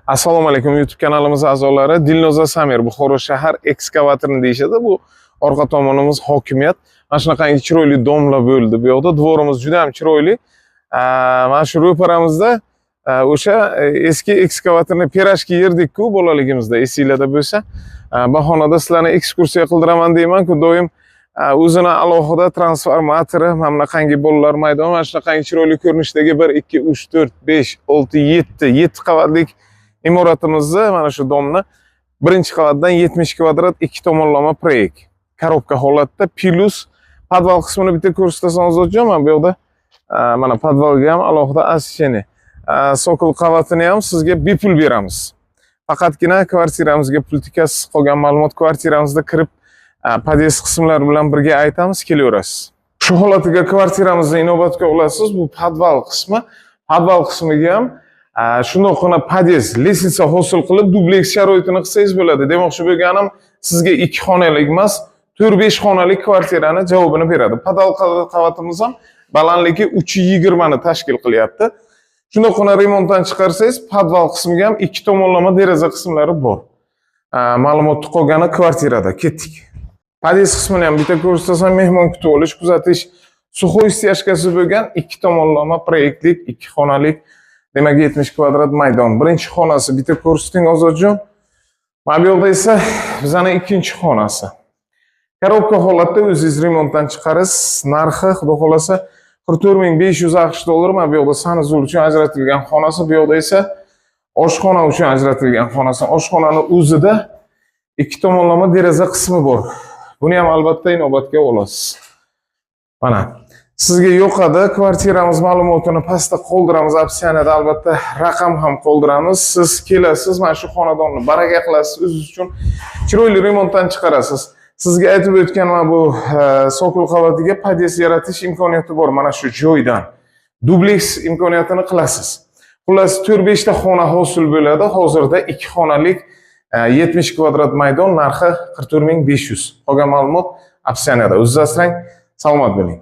Assalomu alaykum YouTube kanalimiz a'zolari. Dilnoza Samir Buxoro shahar ekskavatorini deyishadi. Bu orqa tomonimiz hokimiyat. Mana shunaqangi chiroyli domlar bo'ldi. Bu yoqda dvorimiz juda ham chiroyli. Mana shu ro'paramizda o'sha eski ekskavatorni perashga yerdik-ku bolaligimizda, esinglarda bo'lsa. Bahonada sizlarni ekskursiya qildiraman deyman-ku, doim o'zini alohida transformatori, mana bunaqangi bolalar maydoni, mana shunaqangi chiroyli ko'rinishdagi 1 2 3 4 5 6 7 qavatlik imoratimizni mana shu domni birinchi qavatdan 70 kvadrat 2 tomonlama proyekt. Korobka holatda plus podval qismini bitta ko'rsatasan Ozodjon, mana bu yoqda mana podvalga ham alohida ascheni. Sokol qavatini ham sizga bepul beramiz. Faqatgina kvartiramizga pul tikasiz qolgan ma'lumot kvartiramizda kirib pod'ezd qismlari bilan birga aytamiz, kelaverasiz. Shu holatiga kvartiramizni inobatga olasiz. Bu podval qismi. Podval qismiga ham shundoqqina pod'ezd, lestnitsa hosil qilib dubleks sharoitini qilsangiz bo'ladi. Demoqchi bo'lganim, sizga 2 xonalik emas, 4-5 xonalik kvartirani javobini beradi. Podval qavatimiz ham balandligi 320 ni tashkil qilyapti. Shundoqqina remontdan chiqarsangiz, podval qismiga ham 2 tomonlama deraza qismlari bor. Ma'lumotni qolgani kvartirada. Ketdik. Pod'ezd qismini ham bitta ko'rsatsam, mehmon kutib olish, kuzatish, suxoy styajkasi bo'lgan 2 tomonlama proyektlik 2 xonalik, demak 70 kvadrat maydon. Birinchi xonasi bitta ko'rsating Ozodjon. Mana bu yoqda esa bizning ikkinchi xonasi. Korobka holatda o'zingiz remontdan chiqarasiz. Narxi, xudo xolasa 44500 AQSh dollar. Mana bu yoqda sanuzul uchun ajratilgan xonasi, bu yoqda esa oshxona uchun ajratilgan xonasi. Oshxonaning o'zida 2 tomonlama deraza qismi bor. Buni ham albatta inobatga olasiz. Mana sizga yoqadi, kvartiramiz ma'lumotini pastda qoldiramiz, opsiyada albatta raqam ham qoldiramiz. Siz kelasiz, mana shu xonadonni baraka qilasiz, o'zingiz uchun chiroyli remontdan chiqarasiz. Sizga aytib o'tganim bu sokol qavatiga pod'ezd yaratish imkoniyati bor mana shu joydan. Dubleks imkoniyatini qilasiz. Xullas 4-5 ta xona hosil bo'ladi. Hozirda 2 xonalik 70 kvadrat maydon, narxi 44500. Qolgan ma'lumot opsiyada. O'zingiz asrang, salomat bo'ling.